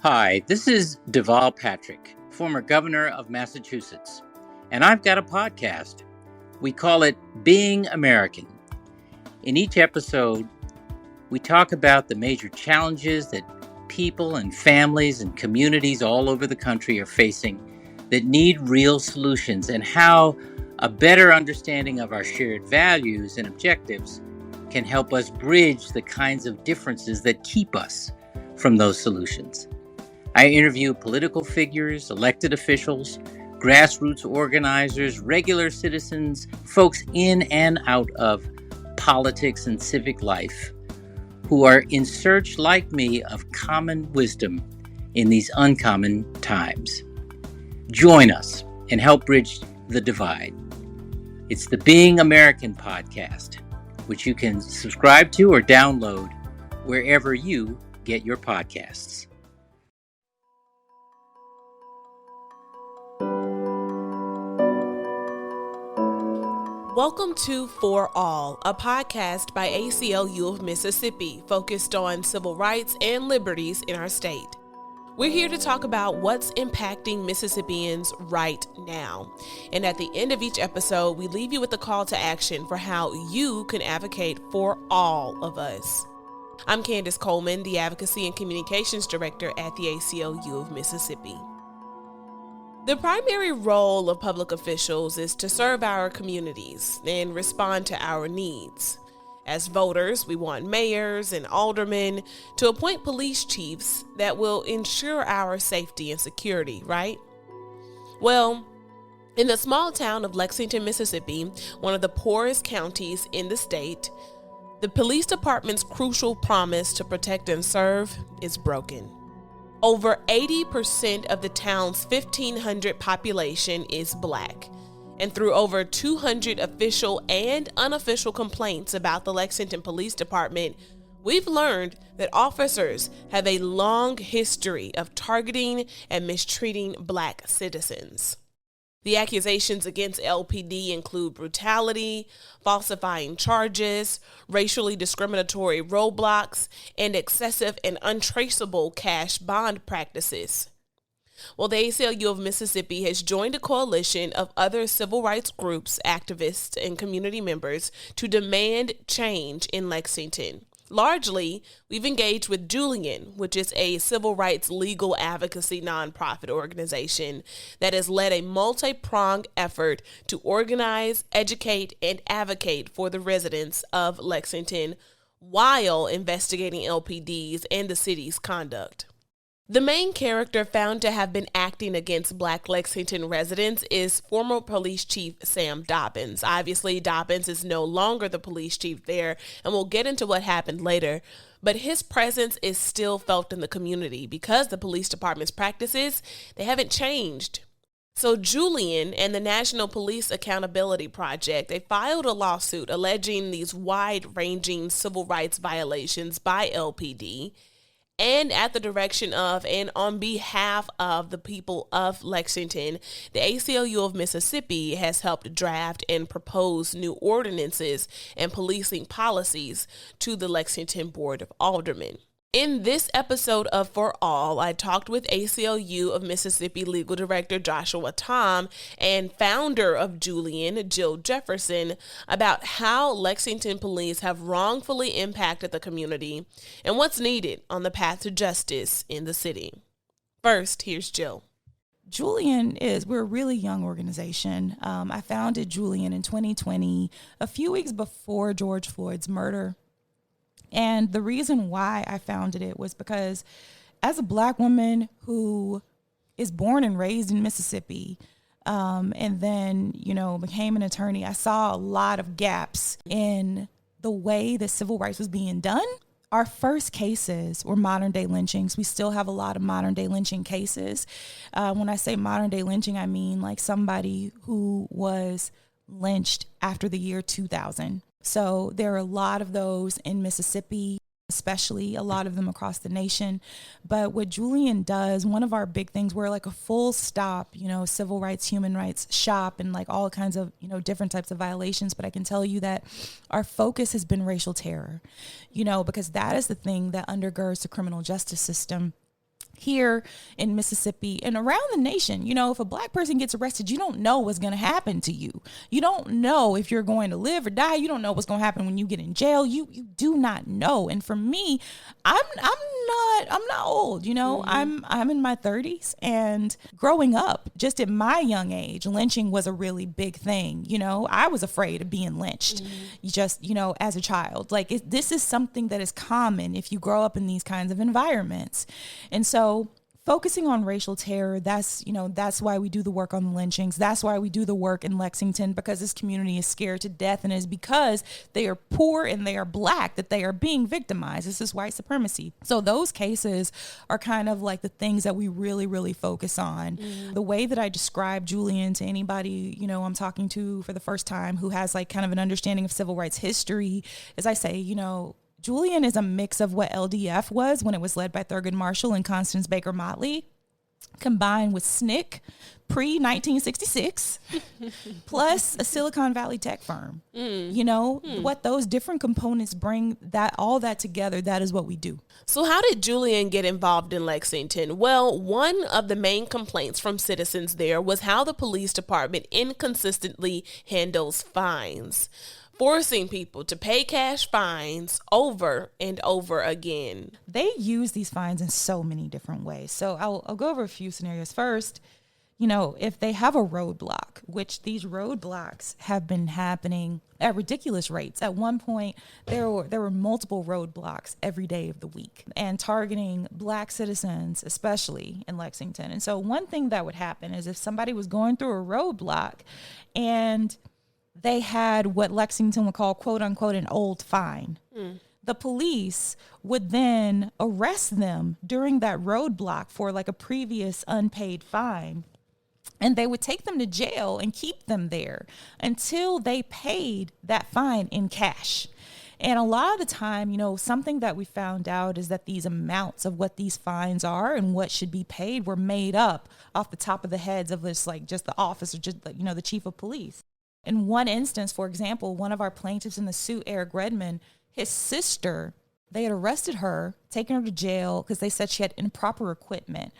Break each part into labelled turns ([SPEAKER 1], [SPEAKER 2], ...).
[SPEAKER 1] Hi, this is Deval Patrick, former governor of Massachusetts, and I've got a podcast. We call it Being American. In each episode, we talk about the major challenges that people and families and communities all over the country are facing that need real solutions, and how a better understanding of our shared values and objectives can help us bridge the kinds of differences that keep us from those solutions. I interview political figures, elected officials, grassroots organizers, regular citizens, folks in and out of politics and civic life who are in search, like me, of common wisdom in these uncommon times. Join us and help bridge the divide. It's the Being American podcast, which you can subscribe to or download wherever you get your podcasts.
[SPEAKER 2] Welcome to For All, a podcast by ACLU of Mississippi, focused on civil rights and liberties in our state. We're here to talk about what's impacting Mississippians right now. And at the end of each episode, we leave you with a call to action for how you can advocate for all of us. I'm Candace Coleman, the Advocacy and Communications Director at the ACLU of Mississippi. The primary role of public officials is to serve our communities and respond to our needs. As voters, we want mayors and aldermen to appoint police chiefs that will ensure our safety and security, right? Well, in the small town of Lexington, Mississippi, one of the poorest counties in the state, the police department's crucial promise to protect and serve is broken. Over 80% of the town's 1,500 population is Black, and through over 200 official and unofficial complaints about the Lexington Police Department, we've learned that officers have a long history of targeting and mistreating Black citizens. The accusations against LPD include brutality, falsifying charges, racially discriminatory roadblocks, and excessive and untraceable cash bond practices. Well, the ACLU of Mississippi has joined a coalition of other civil rights groups, activists, and community members to demand change in Lexington. Largely, we've engaged with Julian, which is a civil rights legal advocacy nonprofit organization that has led a multi-pronged effort to organize, educate, and advocate for the residents of Lexington while investigating LPDs and the city's conduct. The main character found to have been acting against Black Lexington residents is former police chief Sam Dobbins. Obviously, Dobbins is no longer the police chief there, and we'll get into what happened later. But his presence is still felt in the community because the police department's practices, they haven't changed. So Julian and the National Police Accountability Project, they filed a lawsuit alleging these wide-ranging civil rights violations by LPD, and at the direction of and on behalf of the people of Lexington, the ACLU of Mississippi has helped draft and propose new ordinances and policing policies to the Lexington Board of Aldermen. In this episode of For All, I talked with ACLU of Mississippi Legal Director Joshua Tom and founder of Julian, Jill Jefferson, about how Lexington police have wrongfully impacted the community and what's needed on the path to justice in the city. First, here's Jill.
[SPEAKER 3] Julian we're a really young organization. I founded Julian in 2020, a few weeks before George Floyd's murder. And the reason why I founded it was because as a Black woman who is born and raised in Mississippi, and then, became an attorney, I saw a lot of gaps in the way that civil rights was being done. Our first cases were modern day lynchings. We still have a lot of modern day lynching cases. When I say modern day lynching, I mean like somebody who was lynched after the year 2000. So there are a lot of those in Mississippi, especially a lot of them across the nation. But what Julian does, one of our big things, we're like a full stop, civil rights, human rights shop and like all kinds of, different types of violations. But I can tell you that our focus has been racial terror, because that is the thing that undergirds the criminal justice system. Here in Mississippi and around the nation, if a Black person gets arrested, you don't know what's going to happen to you. You don't know if you're going to live or die. You don't know what's going to happen when you get in jail. You do not know. And for me, I'm not old, I'm in my 30s, and growing up just at my young age, lynching was a really big thing. I was afraid of being lynched just, as a child. Like this is something that is common if you grow up in these kinds of environments. And so focusing on racial terror, that's why we do the work on the lynchings. That's why we do the work in Lexington, because this community is scared to death, and it's because they are poor and they are Black that they are being victimized. This is white supremacy. So those cases are kind of like the things that we really, really focus on. The way that I describe Julian to anybody, I'm talking to for the first time who has like kind of an understanding of civil rights history is I say, Julian is a mix of what LDF was when it was led by Thurgood Marshall and Constance Baker Motley, combined with SNCC pre-1966, plus a Silicon Valley tech firm. What those different components bring, all that together, that is what we do.
[SPEAKER 2] So how did Julian get involved in Lexington? Well, one of the main complaints from citizens there was how the police department inconsistently handles fines, forcing people to pay cash fines over and over again.
[SPEAKER 3] They use these fines in so many different ways. So I'll go over a few scenarios. First, if they have a roadblock, which these roadblocks have been happening at ridiculous rates. At one point, there were multiple roadblocks every day of the week and targeting Black citizens, especially in Lexington. And so one thing that would happen is if somebody was going through a roadblock and they had what Lexington would call, quote unquote, an old fine. The police would then arrest them during that roadblock for like a previous unpaid fine. And they would take them to jail and keep them there until they paid that fine in cash. And a lot of the time, something that we found out is that these amounts of what these fines are and what should be paid were made up off the top of the heads of this, like just the officer, just the chief of police. In one instance, for example, one of our plaintiffs in the suit, Eric Redmond, his sister, they had arrested her, taken her to jail because they said she had improper equipment.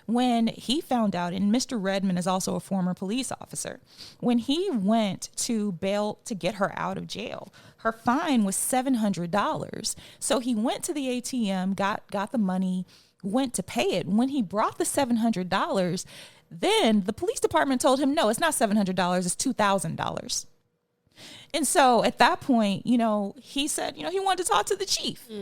[SPEAKER 3] When he found out, and Mr. Redmond is also a former police officer, when he went to bail to get her out of jail, her fine was $700. So he went to the ATM, got the money, went to pay it. When he brought the $700, then the police department told him, no, it's not $700, it's $2,000. And so at that point, he said, he wanted to talk to the chief. They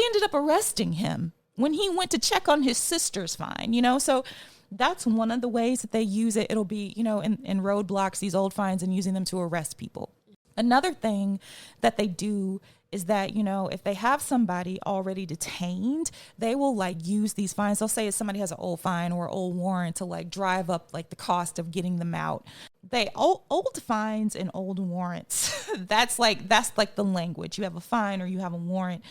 [SPEAKER 3] ended up arresting him when he went to check on his sister's fine, So that's one of the ways that they use it. It'll be, in roadblocks, these old fines, and using them to arrest people. Another thing that they do is that, if they have somebody already detained, they will use these fines. They'll say if somebody has an old fine or old warrant to drive up the cost of getting them out. Old fines and old warrants. that's the language. You have a fine or you have a warrant.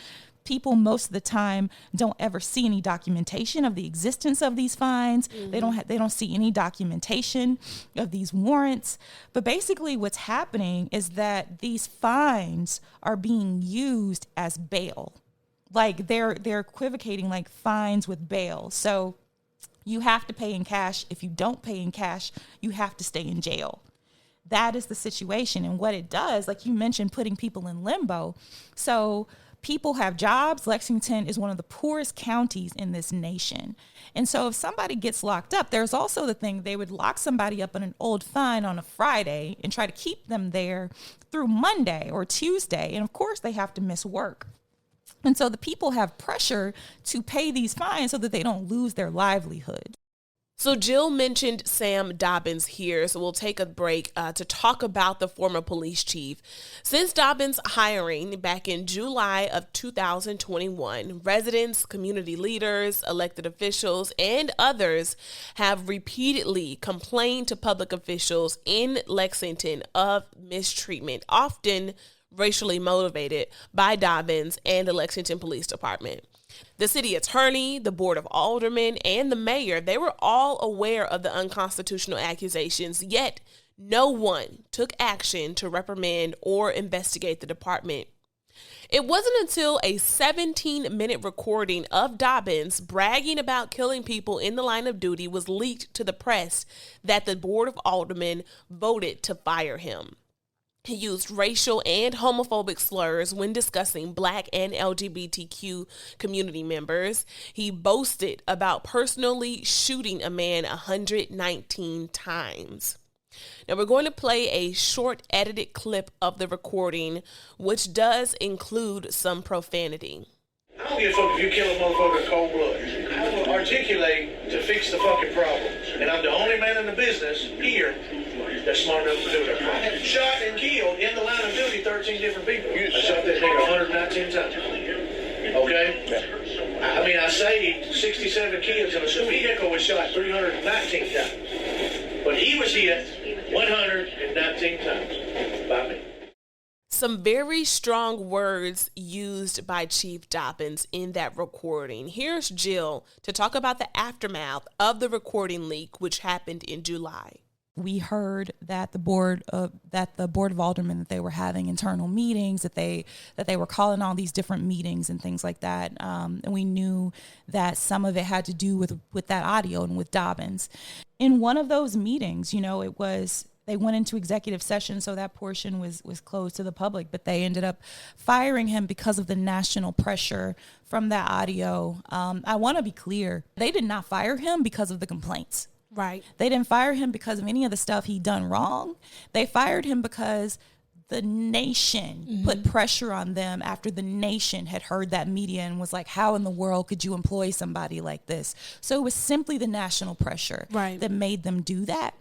[SPEAKER 3] People most of the time don't ever see any documentation of the existence of these fines. They don't see any documentation of these warrants. But basically what's happening is that these fines are being used as bail. They're equivocating fines with bail. So you have to pay in cash. If you don't pay in cash, you have to stay in jail. That is the situation. And what it does, like you mentioned, putting people in limbo. So people have jobs. Lexington is one of the poorest counties in this nation. And so if somebody gets locked up, there's also the thing, they would lock somebody up on an old fine on a Friday and try to keep them there through Monday or Tuesday. And of course they have to miss work. And so the people have pressure to pay these fines so that they don't lose their livelihood.
[SPEAKER 2] So Jill mentioned Sam Dobbins here, so we'll take a break to talk about the former police chief. Since Dobbins' hiring back in July of 2021, residents, community leaders, elected officials, and others have repeatedly complained to public officials in Lexington of mistreatment, often racially motivated, by Dobbins and the Lexington Police Department. The city attorney, the board of aldermen, and the mayor, they were all aware of the unconstitutional accusations, yet no one took action to reprimand or investigate the department. It wasn't until a 17-minute recording of Dobbins bragging about killing people in the line of duty was leaked to the press that the Board of Aldermen voted to fire him. He used racial and homophobic slurs when discussing Black and LGBTQ community members. He boasted about personally shooting a man 119 times. Now we're going to play a short edited clip of the recording, which does include some profanity.
[SPEAKER 4] I don't give a fuck if you kill a motherfucker in cold blood. I will articulate to fix the fucking problem. And I'm the only man in the business here that's smart enough to do it. I have shot and killed in the line of duty 13 different people. I shot that nigga 119 times. Okay? I mean, I saved 67 kids, and a vehicle was shot 319 times. But he was hit 119 times by me.
[SPEAKER 2] Some very strong words used by Chief Dobbins in that recording. Here's Jill to talk about the aftermath of the recording leak, which happened in July.
[SPEAKER 3] We heard that the board of aldermen, that they were having internal meetings, that they were calling all these different meetings and things like that. And we knew that some of it had to do with that audio and with Dobbins. In one of those meetings, they went into executive session, so that portion was closed to the public, but they ended up firing him because of the national pressure from that audio. I want to be clear. They did not fire him because of the complaints.
[SPEAKER 2] Right.
[SPEAKER 3] They didn't fire him because of any of the stuff he'd done wrong. They fired him because the nation put pressure on them after the nation had heard that media and was like, how in the world could you employ somebody like this? So it was simply the national pressure that made them do that.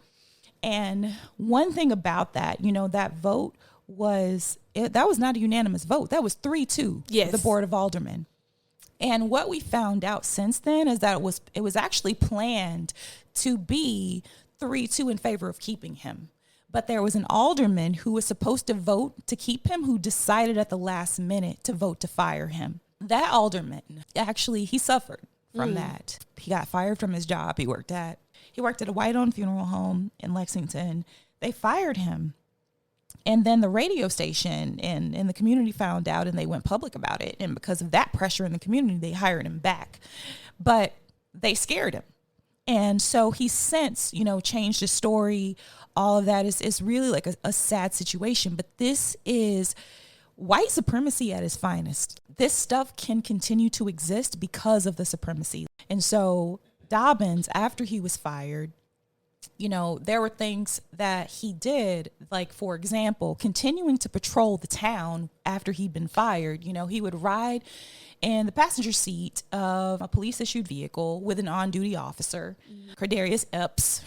[SPEAKER 3] And one thing about that, that vote that was not a unanimous vote. That was 3-2, the Board of Aldermen. And what we found out since then is that it was actually planned to be 3-2 in favor of keeping him. But there was an alderman who was supposed to vote to keep him who decided at the last minute to vote to fire him. That alderman, actually, he suffered from that. He got fired from his job he worked at. He worked at a white-owned funeral home in Lexington. They fired him. And then the radio station and the community found out, and they went public about it. And because of that pressure in the community, they hired him back. But they scared him. And so he's since, changed his story. All of that is really like a sad situation. But this is white supremacy at its finest. This stuff can continue to exist because of the supremacy. And so Dobbins, after he was fired, there were things that he did, like, for example, continuing to patrol the town after he'd been fired. He would ride in the passenger seat of a police-issued vehicle with an on-duty officer, Cardarius Epps,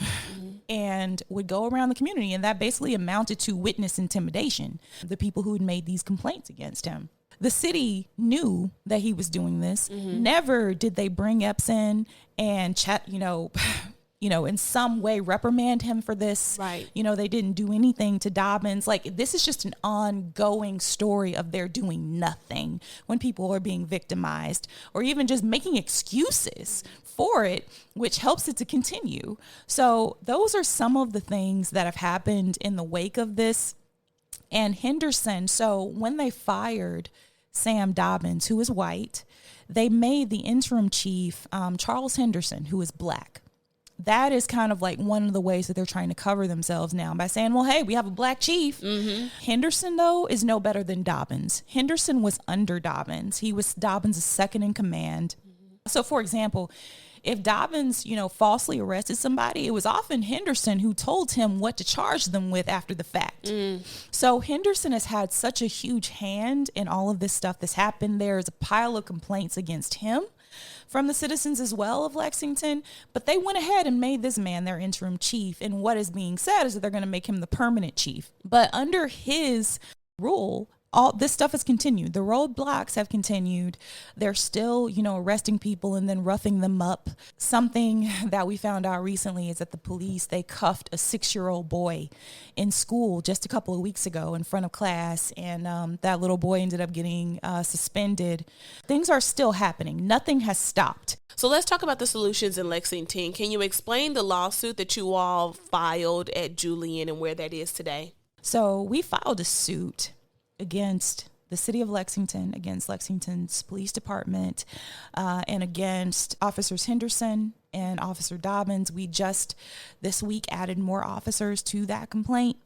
[SPEAKER 3] and would go around the community. And that basically amounted to witness intimidation, the people who had made these complaints against him. The city knew that he was doing this. Never did they bring Epps in and chat, in some way reprimand him for this.
[SPEAKER 2] Right.
[SPEAKER 3] They didn't do anything to Dobbins. Like, this is just an ongoing story of their doing nothing when people are being victimized, or even just making excuses for it, which helps it to continue. So those are some of the things that have happened in the wake of this. And Henderson, so when they fired Sam Dobbins, who is white, they made the interim chief Charles Henderson, who is Black. That is kind of like one of the ways that they're trying to cover themselves now by saying, well, hey, we have a Black chief. Henderson, though, is no better than Dobbins. Henderson was under Dobbins. He was Dobbins' second in command. So, for example, if Dobbins, falsely arrested somebody, it was often Henderson who told him what to charge them with after the fact. So Henderson has had such a huge hand in all of this stuff that's happened. There's a pile of complaints against him from the citizens as well of Lexington, but they went ahead and made this man their interim chief. And what is being said is that they're going to make him the permanent chief. But under his rule, all this stuff has continued. The roadblocks have continued. They're still, arresting people and then roughing them up. Something that we found out recently is that the police, they cuffed a 6-year-old boy in school just a couple of weeks ago in front of class. And that little boy ended up getting suspended. Things are still happening. Nothing has stopped.
[SPEAKER 2] So let's talk about the solutions in Lexington. Can you explain the lawsuit that you all filed at Julian and where that is today?
[SPEAKER 3] So we filed a suit against the city of Lexington against Lexington's police department and against Officers Henderson and Officer Dobbins. We just this week added more officers to that complaint.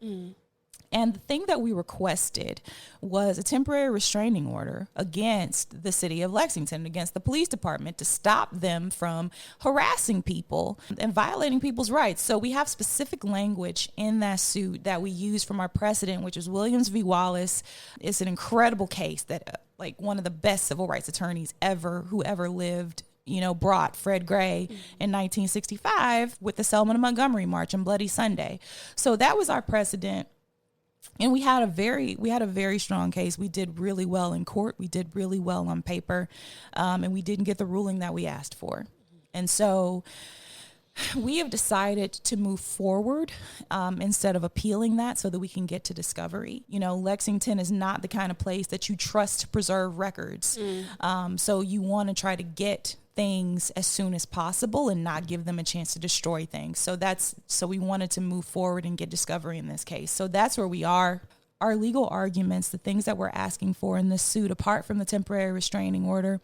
[SPEAKER 3] And the thing that we requested was a temporary restraining order against the city of Lexington, against the police department, to stop them from harassing people and violating people's rights. So we have specific language in that suit that we use from our precedent, which is Williams v. Wallace. It's an incredible case that like one of the best civil rights attorneys who ever lived, brought, Fred Gray, in 1965 with the Selma to Montgomery March and Bloody Sunday. So that was our precedent. And we had a very strong case. We did really well in court. We did really well on paper, and we didn't get the ruling that we asked for. And so we have decided to move forward instead of appealing that so that we can get to discovery. Lexington is not the kind of place that you trust to preserve records. So you want to try to get things as soon as possible and not give them a chance to destroy things. So we wanted to move forward and get discovery in this case. So that's where we are. Our legal arguments, the things that we're asking for in this suit, apart from the temporary restraining order,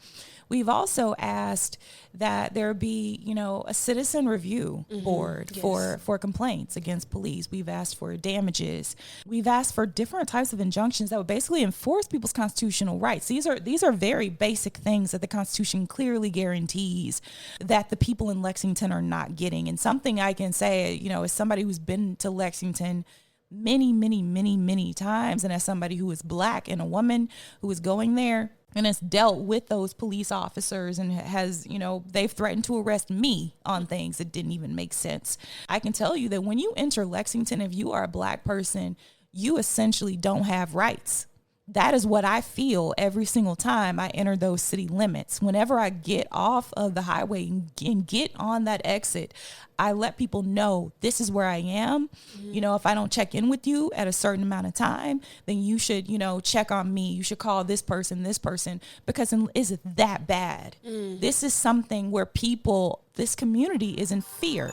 [SPEAKER 3] we've also asked that there be, a citizen review board for complaints against police. We've asked for damages. We've asked for different types of injunctions that would basically enforce people's constitutional rights. These are very basic things that the Constitution clearly guarantees that the people in Lexington are not getting. And something I can say, as somebody who's been to Lexington many times, and as somebody who is Black and a woman who is going there and has dealt with those police officers and has, they've threatened to arrest me on things that didn't even make sense. I can tell you that when you enter Lexington, if you are a Black person, you essentially don't have rights. That is what I feel every single time I enter those city limits. Whenever I get off of the highway and get on that exit, I let people know this is where I am. If I don't check in with you at a certain amount of time, then you should, check on me. You should call this person, because is it that bad? This is something where this community is in fear.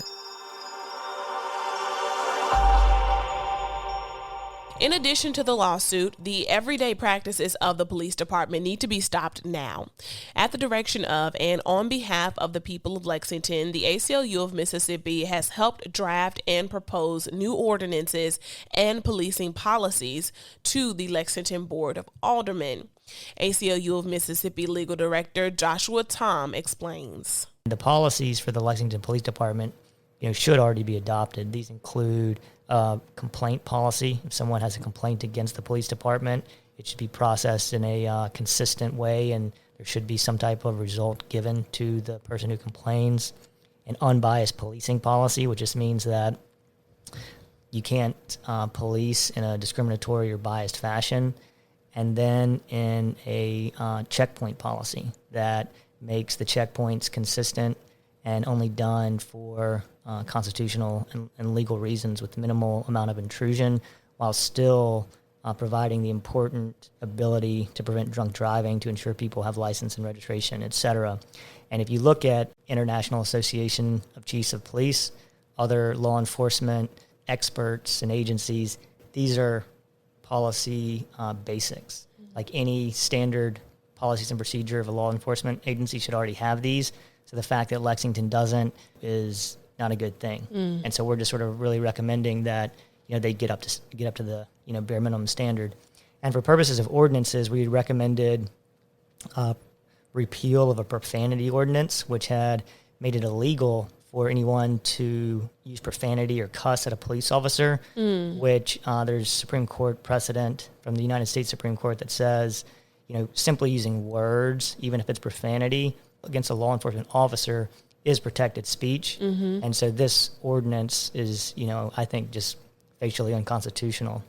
[SPEAKER 2] In addition to the lawsuit, the everyday practices of the police department need to be stopped now. At the direction of and on behalf of the people of Lexington, the ACLU of Mississippi has helped draft and propose new ordinances and policing policies to the Lexington Board of Aldermen. ACLU of Mississippi Legal Director Joshua Tom explains.
[SPEAKER 5] The policies for the Lexington Police Department, should already be adopted. These include complaint policy. If someone has a complaint against the police department, it should be processed in a consistent way, and there should be some type of result given to the person who complains. An unbiased policing policy, which just means that you can't police in a discriminatory or biased fashion. And then in a checkpoint policy that makes the checkpoints consistent and only done for constitutional and legal reasons with minimal amount of intrusion, while still providing the important ability to prevent drunk driving, to ensure people have license and registration, et cetera. And if you look at International Association of Chiefs of Police, other law enforcement experts and agencies, these are policy basics. Like any standard policies and procedure of a law enforcement agency should already have these. So the fact that Lexington doesn't is not a good thing. And so we're just sort of really recommending that they get up to the bare minimum standard. And for purposes of ordinances, we recommended repeal of a profanity ordinance, which had made it illegal for anyone to use profanity or cuss at a police officer, which there's Supreme Court precedent from the United States Supreme Court that says, simply using words, even if it's profanity, against a law enforcement officer is protected speech. And so this ordinance is, I think just facially unconstitutional.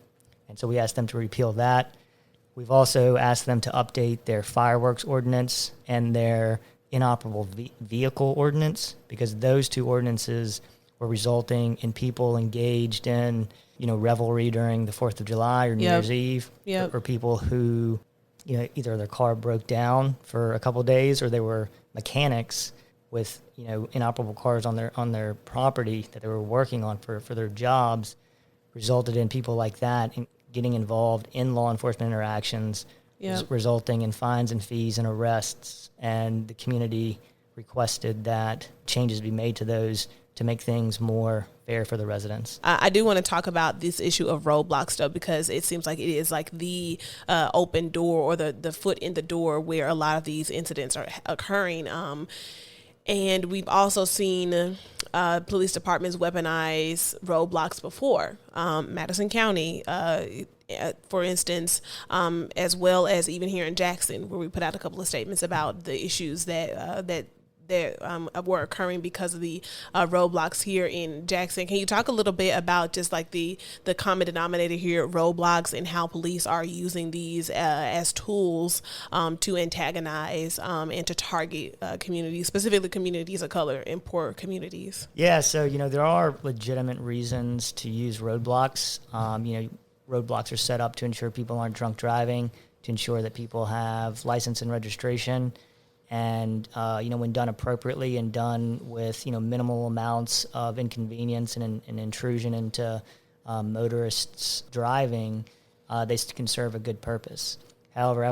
[SPEAKER 5] And so we asked them to repeal that. We've also asked them to update their fireworks ordinance and their inoperable vehicle ordinance, because those two ordinances were resulting in people engaged in, revelry during the 4th of July or New Year's Eve, or people who, either their car broke down for a couple of days or they were mechanics with, inoperable cars on their property that they were working on for their jobs, resulted in people like that getting involved in law enforcement interactions resulting in fines and fees and arrests. And the community requested that changes be made to those to make things more fair for the residents.
[SPEAKER 2] I do want to talk about this issue of roadblocks, though, because it seems like it is like the open door or the foot in the door where a lot of these incidents are occurring. And we've also seen police departments weaponize roadblocks before. Madison County, for instance, as well as even here in Jackson, where we put out a couple of statements about the issues that were occurring because of the roadblocks here in Jackson. Can you talk a little bit about just like the common denominator here, roadblocks, and how police are using these as tools to antagonize and to target communities, specifically communities of color and poor communities?
[SPEAKER 5] Yeah, so, there are legitimate reasons to use roadblocks. Roadblocks are set up to ensure people aren't drunk driving, to ensure that people have license and registration. And, when done appropriately and done with, minimal amounts of inconvenience and intrusion into motorists driving, they can serve a good purpose. However,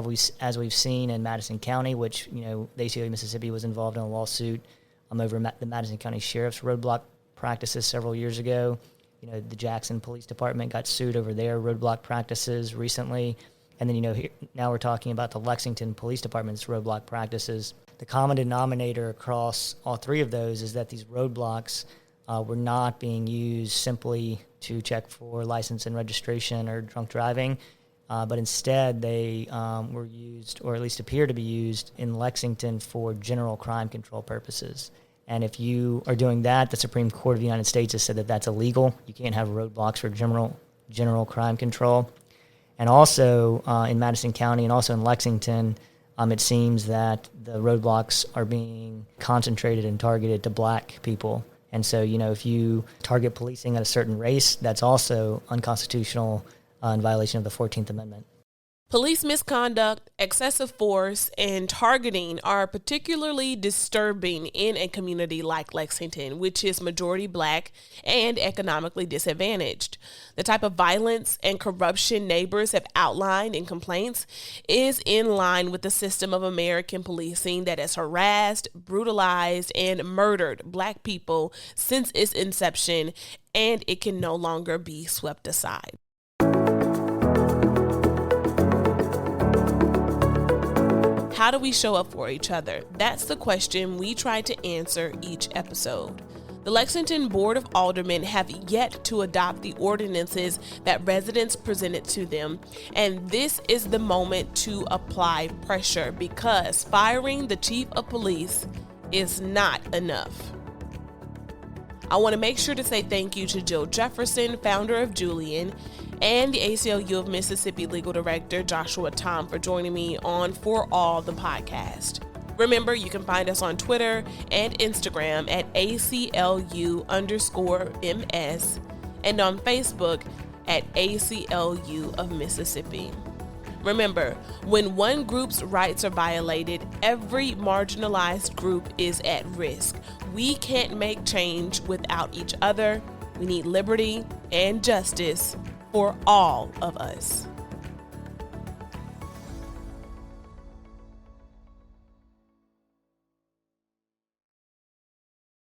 [SPEAKER 5] as we've seen in Madison County, which, the ACLU Mississippi was involved in a lawsuit over the Madison County Sheriff's roadblock practices several years ago. The Jackson Police Department got sued over their roadblock practices recently. And then, now we're talking about the Lexington Police Department's roadblock practices. The common denominator across all three of those is that these roadblocks were not being used simply to check for license and registration or drunk driving, but instead they were used, or at least appear to be used, in Lexington for general crime control purposes. And if you are doing that, the Supreme Court of the United States has said that that's illegal. You can't have roadblocks for general crime control. And also in Madison County and also in Lexington, it seems that the roadblocks are being concentrated and targeted to black people. And so, if you target policing at a certain race, that's also unconstitutional in violation of the 14th Amendment.
[SPEAKER 2] Police misconduct, excessive force, and targeting are particularly disturbing in a community like Lexington, which is majority black and economically disadvantaged. The type of violence and corruption neighbors have outlined in complaints is in line with the system of American policing that has harassed, brutalized, and murdered black people since its inception, and it can no longer be swept aside. How do we show up for each other? That's the question we try to answer each episode. The Lexington Board of Aldermen have yet to adopt the ordinances that residents presented to them, and this is the moment to apply pressure because firing the chief of police is not enough. I want to make sure to say thank you to Jill Jefferson, founder of Julian, and the ACLU of Mississippi Legal Director Joshua Tom for joining me on For All the podcast. Remember, you can find us on Twitter and Instagram at ACLU_MS and on Facebook at ACLU of Mississippi. Remember, when one group's rights are violated, every marginalized group is at risk. We can't make change without each other. We need liberty and justice for all of us.